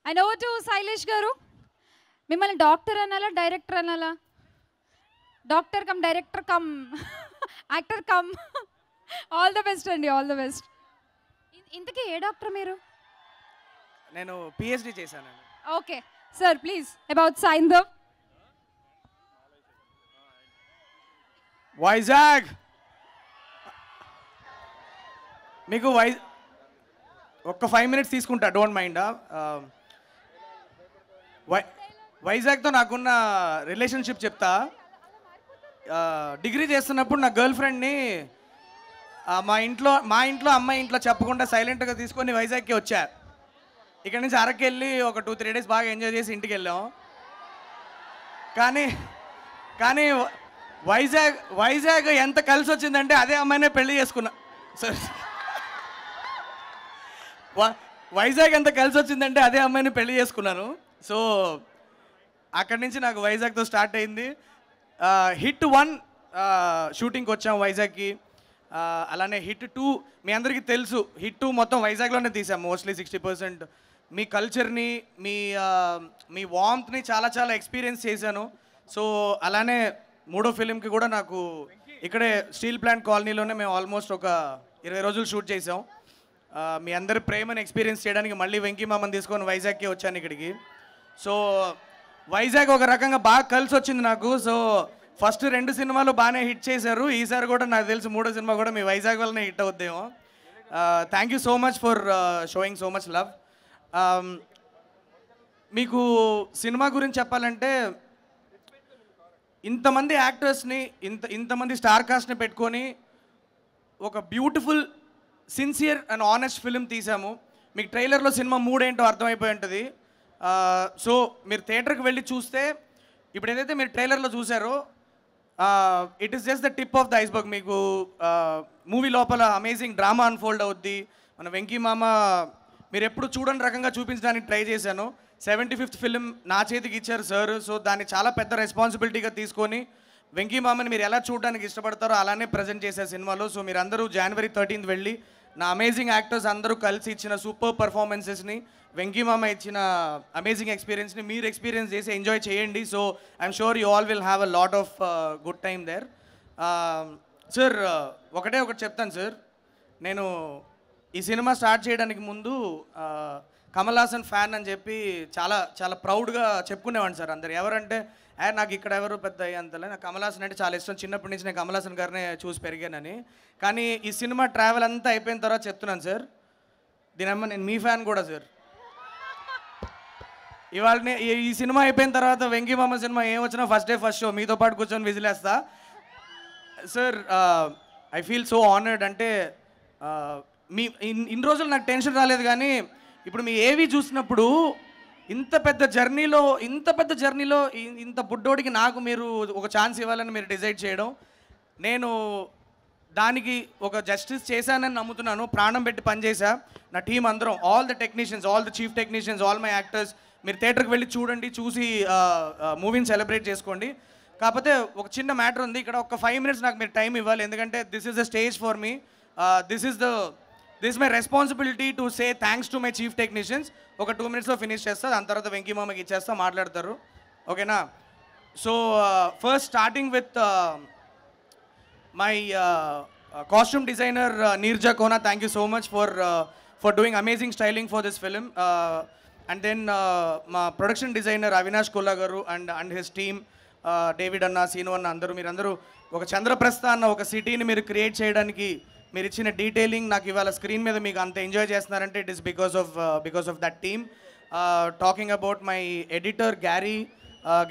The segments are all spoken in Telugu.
అండ్ ఓవర్ టు శైలేష్ గారు. మిమ్మల్ని డాక్టర్ అనాలా, డైరెక్టర్ అనాలా? Doctor come director come actor come. All the best అండి, ఆల్ ద బెస్ట్. ఇంతకీ ఏ డాక్టర్ మీరు? నేను పిహెచ్డి చేశానండి. Okay sir, please about Saindhav. Vizag మీకు ఒక్క 5 minutes తీసుకుంటా, డోంట్ మైండ్. వైజాగ్తో నాకున్న రిలేషన్షిప్ చెప్తా. డిగ్రీ చేస్తున్నప్పుడు నా గర్ల్ ఫ్రెండ్ని మా ఇంట్లో అమ్మాయి ఇంట్లో చెప్పకుండా సైలెంట్గా తీసుకొని వైజాగ్కి వచ్చా. ఇక్కడ నుంచి అరకు వెళ్ళి ఒక 2-3 days బాగా ఎంజాయ్ చేసి ఇంటికి వెళ్ళాం. కానీ వైజాగ్ ఎంత కలిసి వచ్చిందంటే అదే అమ్మాయినే పెళ్లి చేసుకున్నా. సార్, వైజాగ్ ఎంత కలిసి వచ్చిందంటే అదే అమ్మాయిని పెళ్లి చేసుకున్నాను. సో అక్కడి నుంచి నాకు వైజాగ్తో స్టార్ట్ అయింది. హిట్ 1 షూటింగ్కి వచ్చాం వైజాగ్కి. అలానే హిట్ 2 మీ అందరికీ తెలుసు. హిట్ 2 మొత్తం వైజాగ్లోనే తీసాం మోస్ట్లీ 60%. మీ కల్చర్ని, మీ వార్మ్త్ని చాలా చాలా ఎక్స్పీరియన్స్ చేశాను. సో అలానే 3వ ఫిలింకి కూడా నాకు ఇక్కడే స్టీల్ ప్లాంట్ కాలనీలోనే మేము ఆల్మోస్ట్ ఒక 20 రోజులు షూట్ చేసాం. మీ అందరి ప్రేమను ఎక్స్పీరియన్స్ చేయడానికి మళ్ళీ వెంకీ మామని తీసుకొని వైజాగ్కి వచ్చాను ఇక్కడికి. సో వైజాగ్ ఒక రకంగా బాగా కలిసి వచ్చింది నాకు. సో ఫస్ట్ 2 సినిమాలు బాగానే హిట్ చేశారు. ఈసారి కూడా నాకు తెలిసి 3వ సినిమా కూడా మీ వైజాగ్ వల్లనే హిట్ అవుద్దేమో. Thank you so much for showing so much love. మీకు సినిమా గురించి చెప్పాలంటే, ఇంతమంది యాక్టర్స్ని, ఇంతమంది స్టార్ కాస్ట్ని పెట్టుకొని ఒక beautiful, sincere and honest film తీసాము. మీకు ట్రైలర్లో సినిమా మూడ్ ఏంటో అర్థమైపోయి ఉంటుంది. సో మీరు థియేటర్కి వెళ్ళి చూస్తే ఇప్పుడు ఏదైతే మీరు ట్రైలర్లో చూసారో it is just the tip of the iceberg. మీకు మూవీ లోపల అమేజింగ్ డ్రామా అన్ఫోల్డ్ అవుద్ది. మన వెంకీ మామ మీరు ఎప్పుడు చూడని రకంగా చూపించడానికి ట్రై చేశాను. 75th ఫిలిం నా చేతికి ఇచ్చారు సార్. సో దాన్ని చాలా పెద్ద రెస్పాన్సిబిలిటీగా తీసుకొని వెంకీ మామని మీరు ఎలా చూడడానికి ఇష్టపడతారో అలానే ప్రజెంట్ చేశారు సినిమాలో. సో మీరు అందరూ January 13th వెళ్ళి నా అమేజింగ్ యాక్టర్స్ అందరూ కలిసి ఇచ్చిన సూపర్ పర్ఫార్మెన్సెస్ని, వెంకీ మామ ఇచ్చిన అమేజింగ్ ఎక్స్పీరియన్స్ని మీరు ఎక్స్పీరియన్స్ చేసి ఎంజాయ్ చేయండి. So I'm sure you all will have a lot of good time there. Sir, ఒకటి చెప్తాను సార్. నేను ఈ సినిమా స్టార్ట్ చేయడానికి ముందు కమల్ హాసన్ ఫ్యాన్ అని చెప్పి చాలా చాలా ప్రౌడ్గా చెప్పుకునేవాడిని సార్. అందరు ఎవరంటే నాకు ఇక్కడ ఎవరు పెద్ద అంతలే, నాకు కమల్ హాసన్ అంటే చాలా ఇష్టం. చిన్నప్పటి నుంచి నేను కమల్ హాసన్ గారినే చూసి పెరిగానని. కానీ ఈ సినిమా ట్రావెల్ అంతా అయిపోయిన తర్వాత చెప్తున్నాను సార్, దీనమ్మ నేను మీ ఫ్యాన్ కూడా సార్. ఇవాళ ఈ సినిమా అయిపోయిన తర్వాత వెంకీ మామ సినిమా ఏం వచ్చినా ఫస్ట్ డే ఫస్ట్ షో మీతో పాటు కూర్చొని విజిలేస్తా sir. I feel so honoured. అంటే మీ ఇన్ని రోజులు నాకు టెన్షన్ రాలేదు, కానీ ఇప్పుడు మీ ఏవి చూసినప్పుడు ఇంత పెద్ద జర్నీలో ఇంత బుడ్డోడికి నాకు మీరు ఒక ఛాన్స్ ఇవ్వాలని మీరు డిసైడ్ చేయడం, నేను దానికి ఒక జస్టిస్ చేశానని నమ్ముతున్నాను. ప్రాణం పెట్టి పనిచేసా. నా టీం అందరం, all the technicians, all the chief technicians, all my actors, మీరు థియేటర్కి వెళ్ళి చూడండి, చూసి మూవీని సెలబ్రేట్ చేసుకోండి. కాకపోతే ఒక చిన్న మ్యాటర్ ఉంది ఇక్కడ. ఒక 5 minutes నాకు మీరు టైం ఇవ్వాలి, ఎందుకంటే this is the stage for me. This is my responsibility to say thanks to my chief technicians. ఒక 2 minutesలో ఫినిష్ చేస్తా, దాని తర్వాత వెంకీ మామకి ఇచ్చేస్తా, మాట్లాడతారు. ఓకేనా? So first starting with my costume designer Neerja Kona. Thank you so much for doing amazing styling for this film. And then మా production designer Avinash Kolla garu and his team, David అన్న, సీను అన్న, మీరందరూ ఒక చంద్రప్రస్థ అన్న ఒక సిటీని మీరు క్రియేట్ చేయడానికి మీరు ఇచ్చిన డీటెయిలింగ్ నాకు ఇవాళ స్క్రీన్ మీద మీకు అంత ఎంజాయ్ చేస్తున్నారంటే it is because of that team. Talking about my editor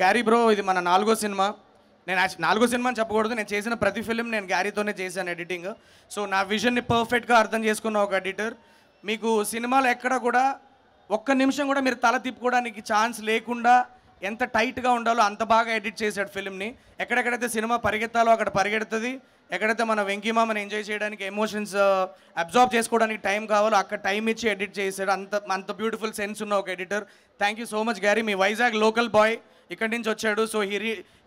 Garry bro, ఇది మన 4వ సినిమా. నేను 4వ సినిమా అని చెప్పకూడదు, నేను చేసిన ప్రతి ఫిలిం నేను గ్యారీతోనే చేశాను ఎడిటింగ్. సో నా విజన్ని పర్ఫెక్ట్గా అర్థం చేసుకున్న ఒక ఎడిటర్. మీకు సినిమాలో ఎక్కడ కూడా ఒక్క నిమిషం కూడా మీరు తల తిప్పుకోవడానికి ఛాన్స్ లేకుండా ఎంత టైట్గా ఉండాలో అంత బాగా ఎడిట్ చేశాడు ఫిలింని. ఎక్కడెక్కడైతే సినిమా పరిగెత్తాలో అక్కడ పరిగెడుతుంది, ఎక్కడైతే మన వెంకీ మామని ఎంజాయ్ చేయడానికి, ఎమోషన్స్ అబ్జార్బ్ చేసుకోవడానికి టైం కావాలో అక్కడ టైం ఇచ్చి ఎడిట్ చేశాడు. అంత బ్యూటిఫుల్ సెన్స్ ఉన్న ఒక editor. Thank you so much Garry. మీ వైజాగ్ లోకల్ బాయ్ ఇక్కడి నుంచి వచ్చాడు. So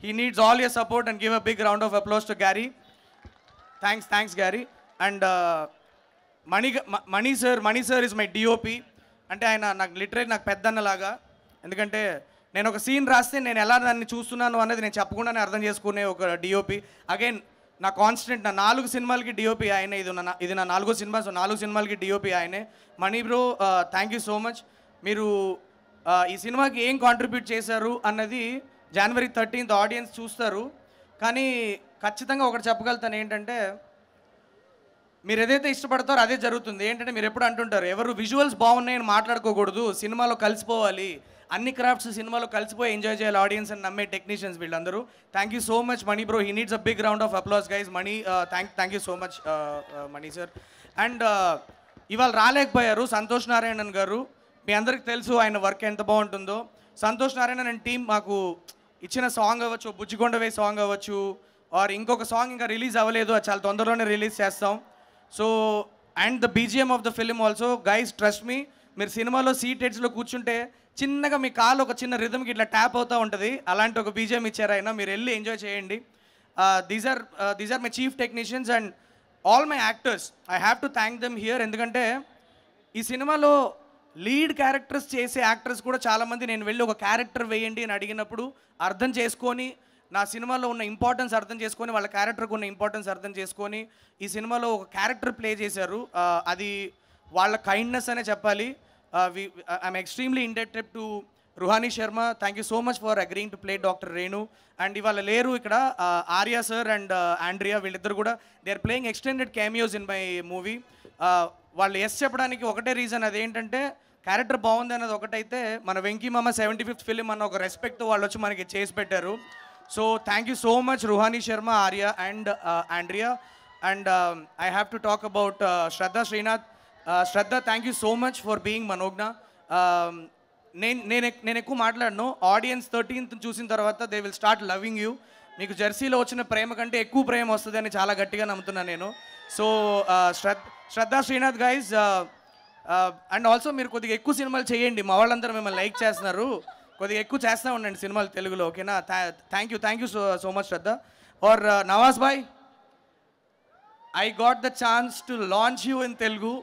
he needs all your support and give a big round of applause to Garry. Thanks Garry. And Mani sir is my DOP. అంటే ఆయన నాకు లిటరరీ నాకు పెద్దన్నలాగా. ఎందుకంటే నేను ఒక సీన్ రాస్తే నేను ఎలా దాన్ని చూస్తున్నాను అనేది నేను చెప్పకుండానే అర్థం చేసుకునే ఒక డిఓపి. అగైన్ నా కాన్స్టెంట్ నా 4 సినిమాలకి డిఓపి ఆయనే. ఇది నా 4వ సినిమా. సో 4 సినిమాలకి డిఓపి ఆయనే. Mani bro, thank you so much. మీరు ఈ సినిమాకి ఏం కాంట్రిబ్యూట్ చేశారు అన్నది January 13th ఆడియన్స్ చూస్తారు. కానీ ఖచ్చితంగా ఒకటి చెప్పగలుగుతాను ఏంటంటే, మీరు ఏదైతే ఇష్టపడతారో అదే జరుగుతుంది. ఏంటంటే మీరు ఎప్పుడు అంటుంటారు ఎవరు విజువల్స్ బాగున్నాయని మాట్లాడుకోకూడదు, సినిమాలో కలిసిపోవాలి, అన్ని క్రాఫ్ట్స్ సినిమాలో కలిసిపోయి ఎంజాయ్ చేయాలి ఆడియన్స్ అని నమ్మే టెక్నీషియన్స్ వీళ్ళందరూ. Thank you so much Mani bro. He needs a big round of applause guys. Mani, thank you so much Mani sir. And ఇవాళ రాలేకపోయారు సంతోష్ నారాయణన్ గారు. మీ అందరికి తెలుసు ఆయన వర్క్ ఎంత బాగుంటుందో. సంతోష్ నారాయణన్ అండ్ టీం మాకు ఇచ్చిన సాంగ్ అవ్వచ్చు, బుజ్జికొండవే సాంగ్ అవ్వచ్చు, ఆర్ ఇంకొక సాంగ్ ఇంకా రిలీజ్ అవ్వలేదు, అది చాలా తొందరలోనే రిలీజ్ చేస్తాం. So and the BGM of the film also guys, trust me, మీరు సినిమాలో సీట్ హెడ్స్లో కూర్చుంటే చిన్నగా మీ కాలు ఒక చిన్న రిథమ్కి ఇట్లా ట్యాప్ అవుతూ ఉంటుంది. అలాంటి ఒక బీజిఎం ఇచ్చారు ఆయన. మీరు వెళ్ళి ఎంజాయ్ చేయండి. These are my chief technicians and all my actors. I have to thank them here. ఎందుకంటే ఈ సినిమాలో లీడ్ క్యారెక్టర్స్ చేసే యాక్టర్స్ కూడా చాలామంది నేను వెళ్ళి ఒక క్యారెక్టర్ వేయండి అని అడిగినప్పుడు అర్థం చేసుకొని, నా సినిమాలో ఉన్న ఇంపార్టెన్స్ అర్థం చేసుకొని, వాళ్ళ క్యారెక్టర్కి ఉన్న ఇంపార్టెన్స్ అర్థం చేసుకొని ఈ సినిమాలో ఒక క్యారెక్టర్ ప్లే చేశారు. అది వాళ్ళ కైండ్నెస్ అనే చెప్పాలి. I'm extremely indebted to Ruhani Sharma. Thank you so much for agreeing to play doctor Renu. And ఇవాళ లేరు ఇక్కడ ఆర్యా సార్ అండ్ ఆండ్రియా, వీళ్ళిద్దరు కూడా they are playing extended cameos in my movie. వాళ్ళు ఎస్ చెప్పడానికి ఒకటే రీజన్, అదేంటంటే క్యారెక్టర్ బాగుంది అన్నది ఒకటైతే, మన వెంకీ మామ 75th ఫిలిం అన్న ఒక రెస్పెక్ట్ వాళ్ళు వచ్చి మనకి చేసి పెట్టారు. So thank you so much Ruhani Sharma, Arya and Andrea. And I have to talk about Shraddha Srinath. Shraddha, thank you so much for being Manogna. నేను ఎక్కువ మాట్లాడను. ఆడియన్స్ 13th చూసిన తర్వాత they will start loving you. మీకు జెర్సీలో వచ్చిన ప్రేమ కంటే ఎక్కువ ప్రేమ వస్తుంది అని చాలా గట్టిగా నమ్ముతున్నాను నేను. So Shraddha Srinath guys. And also మీరు కొద్దిగా ఎక్కువ సినిమాలు చేయండి, మా వాళ్ళందరూ మిమ్మల్ని లైక్ చేస్తున్నారు. కొద్దిగా ఎక్కువ చేస్తూ ఉండండి సినిమాలు తెలుగులో, ఓకేనా? Thank you so much Shraddha. और नवाज भाई, I got the chance to launch you in Telugu.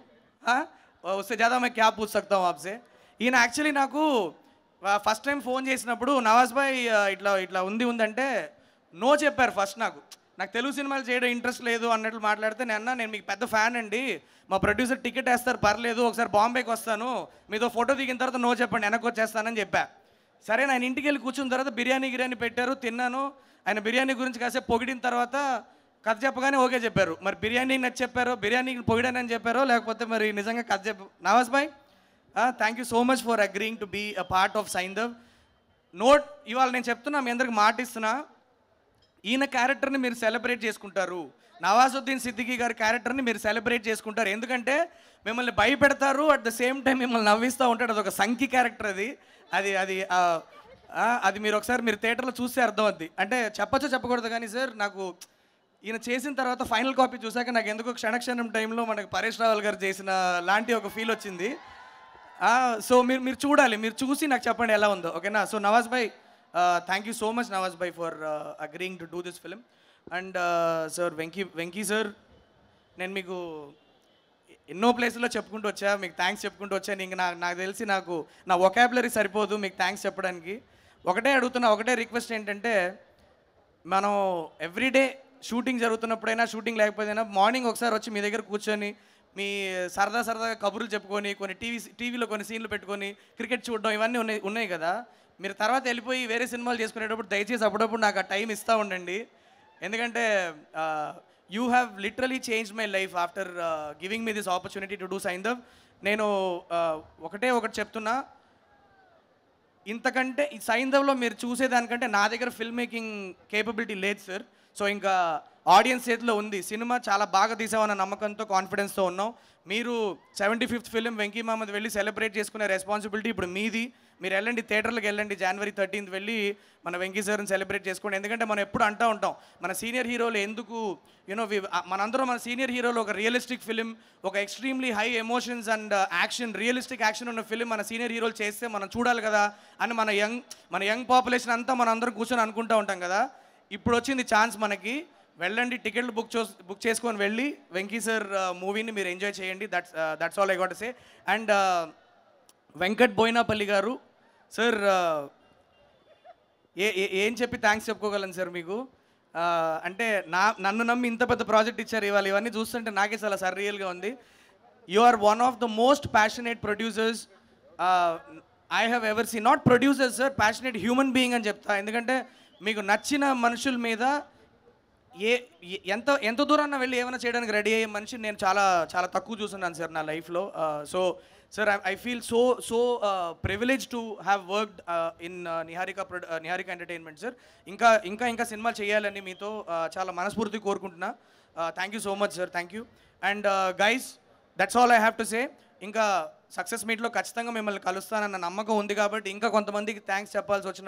हाँ, उससे ज़्यादा मैं क्या पूछ सकता हूँ आपसे. ఈయన యాక్చువల్లీ నాకు ఫస్ట్ టైం ఫోన్ చేసినప్పుడు నవాజ్ భాయ్ ఇట్లా ఉందంటే నో చెప్పారు ఫస్ట్. నాకు తెలుగు సినిమాలు చేయడం ఇంట్రెస్ట్ లేదు అన్నట్లు మాట్లాడితే, నేను మీకు పెద్ద ఫ్యాన్ అండి, మా ప్రొడ్యూసర్ టికెట్ వేస్తారు పర్లేదు, ఒకసారి బాంబేకి వస్తాను, మీతో ఫోటో దిగిన తర్వాత నో చెప్పండి, వెనక్కి వచ్చేస్తానని చెప్పా. సరే, ఆయన ఇంటికి వెళ్ళి కూర్చున్న తర్వాత బిర్యానీ పెట్టారు, తిన్నాను. ఆయన బిర్యానీ గురించి కాసేపు పొగిడిన తర్వాత కథ చెప్పగానే ఓకే చెప్పారు. మరి బిర్యానీ నచ్చి చెప్పారో, బిర్యానీకి పొగిడానని చెప్పారో, లేకపోతే మరి నిజంగా కథ Nawaz bhai, thank you so much for agreeing to be a part of Saindhav. Note, ఇవాళ నేను చెప్తున్నా, మీ అందరికి మాట ఇస్తున్నా, ఈయన క్యారెక్టర్ని మీరు సెలబ్రేట్ చేసుకుంటారు, నవాజుద్దీన్ సిద్దికీ గారి క్యారెక్టర్ని మీరు సెలబ్రేట్ చేసుకుంటారు. ఎందుకంటే మిమ్మల్ని భయపెడతారు, అట్ ద సేమ్ టైం మిమ్మల్ని నవ్విస్తూ ఉంటాడు. అదొక సంకి క్యారెక్టర్ అది అది అది అది మీరు ఒకసారి మీరు థియేటర్లో చూస్తే అర్థం అవుద్ది. అంటే చెప్పచ్చో చెప్పకూడదు కానీ సార్, నాకు ఈయన చేసిన తర్వాత ఫైనల్ కాపీ చూసాక నాకు ఎందుకో క్షణక్షణం టైంలో మనకు పరేష్ రావల్ గారు చేసిన లాంటి ఒక ఫీల్ వచ్చింది. సో మీరు చూడాలి, మీరు చూసి నాకు చెప్పండి ఎలా ఉందో, ఓకేనా? So Nawaz bhai, thank you so much Nawaz Bhai for agreeing to do this film. And sir Venky sir, నేను మీకు ఎన్నో ప్లేసుల్లో చెప్పుకుంటూ వచ్చా, మీకు థ్యాంక్స్ చెప్పుకుంటూ వచ్చాను. ఇంక నాకు తెలిసి నాకు నా వొకాబులరీ సరిపోదు మీకు థ్యాంక్స్ చెప్పడానికి. ఒకటే అడుగుతున్నా, ఒకటే రిక్వెస్ట్ ఏంటంటే, మనం ఎవ్రీడే షూటింగ్ జరుగుతున్నప్పుడైనా షూటింగ్ లేకపోయినా మార్నింగ్ ఒకసారి వచ్చి మీ దగ్గర కూర్చొని మీ సరదాగా కబుర్లు చెప్పుకొని, కొన్ని టీవీలో కొన్ని సీన్లు పెట్టుకొని క్రికెట్ చూడడం ఇవన్నీ ఉన్నాయి కదా. మీరు తర్వాత వెళ్ళిపోయి వేరే సినిమాలు చేసుకునేటప్పుడు దయచేసి అప్పుడప్పుడు నాకు ఆ టైం ఇస్తూ ఉండండి. ఎందుకంటే you have literally change my life after giving me this opportunity to do Saindhav. నేను ఒకటి చెప్తున్నా, ఇంతకంటే ఈ సైంధవ్లో మీరు చూసేదానికంటే నా దగ్గర ఫిల్మ్ మేకింగ్ కేపబిలిటీ లేదు సార్. సో ఇంకా ఆడియన్స్ చేతిలో ఉంది. సినిమా చాలా బాగా తీసామన్న నమ్మకంతో, కాన్ఫిడెన్స్తో ఉన్నాం. మీరు 75th ఫిలిం వెంకీ మామది వెళ్ళి సెలబ్రేట్ చేసుకునే రెస్పాన్సిబిలిటీ ఇప్పుడు మీది. మీరు వెళ్ళండి, థియేటర్లకు వెళ్ళండి, January 13th వెళ్ళి మన వెంకీ సార్ని సెలబ్రేట్ చేసుకోండి. ఎందుకంటే మనం ఎప్పుడు అంటూ ఉంటాం, మన సీనియర్ హీరోలు ఎందుకు మనందరం మన సీనియర్ హీరోలు ఒక రియలిస్టిక్ ఫిలిం, ఒక extremely high emotions and action, realistic action ఉన్న ఫిలిం మన సీనియర్ హీరోలు చేస్తే మనం చూడాలి కదా అని మన యంగ్ పాపులేషన్ అంతా మనం అందరం కూర్చొని అనుకుంటూ ఉంటాం కదా. ఇప్పుడు వచ్చింది ఛాన్స్ మనకి. వెళ్ళండి, టికెట్లు బుక్ చేసుకొని వెళ్ళి వెంకీ సార్ మూవీని మీరు ఎంజాయ్ చేయండి. That's all I got to say. And Venkat Boyanapalli garu sir, ఏం చెప్పి థ్యాంక్స్ చెప్పుకోగలను సార్ మీకు. అంటే నన్ను నమ్మి ఇంత పెద్ద ప్రాజెక్ట్ ఇచ్చారు. ఇవన్నీ చూస్తుంటే నాకే చాలా సర్రియల్గా ఉంది. You are one of the most passionate producers I have ever see. Not producers sir, passionate human being అని చెప్తా. ఎందుకంటే మీకు నచ్చిన మనుషుల మీద ఎంత దూరాన్న వెళ్ళి ఏమైనా చేయడానికి రెడీ అయ్యే మనిషిని నేను చాలా చాలా తక్కువ చూస్తున్నాను సార్ నా లైఫ్లో. So sir, I feel so privilege to have worked in Niharika entertainment sir. ఇంకా సినిమాలు చేయాలని మీతో చాలా మనస్ఫూర్తి కోరుకుంటున్నా. Thank you so much sir, thank you. And guys, that's all I have to say. ఇంకా సక్సెస్ మీట్లో ఖచ్చితంగా మిమ్మల్ని కలుస్తానన్న నమ్మకం ఉంది కాబట్టి ఇంకా కొంతమందికి థ్యాంక్స్ చెప్పాల్సి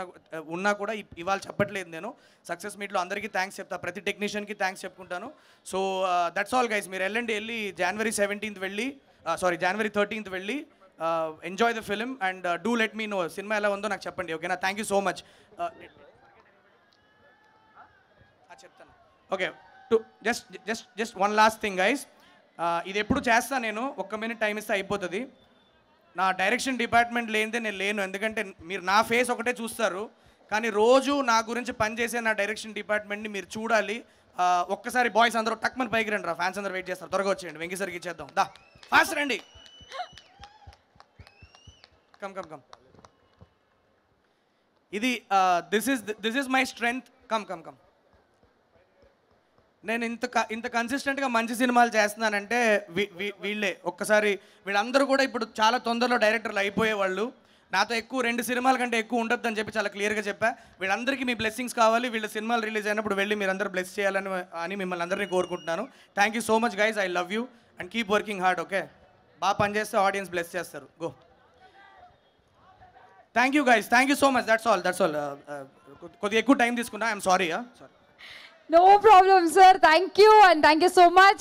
ఉన్నా కూడా ఇవాళ చెప్పట్లేదు. నేను సక్సెస్ మీట్లో అందరికీ థ్యాంక్స్ చెప్తా, ప్రతి టెక్నీషియన్కి థ్యాంక్స్ చెప్పుకుంటాను. So that's all guys. మీరు వెళ్ళి January 17th వెళ్ళి January 13th వెళ్ళి enjoy the film and do let me know cinema ఎలా ఉందో నాకు చెప్పండి, ఓకేనా? Thank you so much. చెప్తాను. Okay, just one last thing guys. ఇది ఎప్పుడు చేస్తా నేను, 1 minute టైం ఇస్తే అయిపోతుంది. నా డైరెక్షన్ డిపార్ట్మెంట్ లేనిదే నేను లేను. ఎందుకంటే మీరు నా ఫేస్ ఒకటే చూస్తారు, కానీ రోజు నా గురించి పనిచేసే నా డైరెక్షన్ డిపార్ట్మెంట్ని మీరు చూడాలి. ఒక్కసారి బాయ్స్ అందరూ టక్మని పైకి రండి రా, ఫ్యాన్స్ అందరూ వెయిట్ చేస్తారు. త్వరగా వచ్చేయండి, వెంకీ సార్కి ఇచ్చేద్దాం. దా ఫాస్ట్ రండి. కమ్. ఇది this is my strength. Come. నేను ఇంత కన్సిస్టెంట్గా మంచి సినిమాలు చేస్తున్నానంటే వీళ్ళే. ఒక్కసారి వీళ్ళందరూ కూడా ఇప్పుడు చాలా తొందరలో డైరెక్టర్లు అయిపోయేవాళ్ళు. నాతో 2 సినిమాల కంటే ఎక్కువ ఉండొద్దని చెప్పి చాలా క్లియర్గా చెప్పా. వీళ్ళందరికీ మీ బ్లెస్సింగ్స్ కావాలి. వీళ్ళ సినిమాలు రిలీజ్ అయినప్పుడు వెళ్ళి మీరందరూ బ్లెస్ చేయాలని మిమ్మల్ని అందరినీ కోరుకుంటున్నాను. Thank you so much guys, I love you and keep working hard. Okay, బాగా పనిచేస్తే ఆడియన్స్ బ్లెస్ చేస్తారు. Go. Thank you guys, thank you so much. That's all. కొద్దిగా ఎక్కువ టైం తీసుకున్నా, I'm sorry. No problem, sir. Thank you and thank you so much.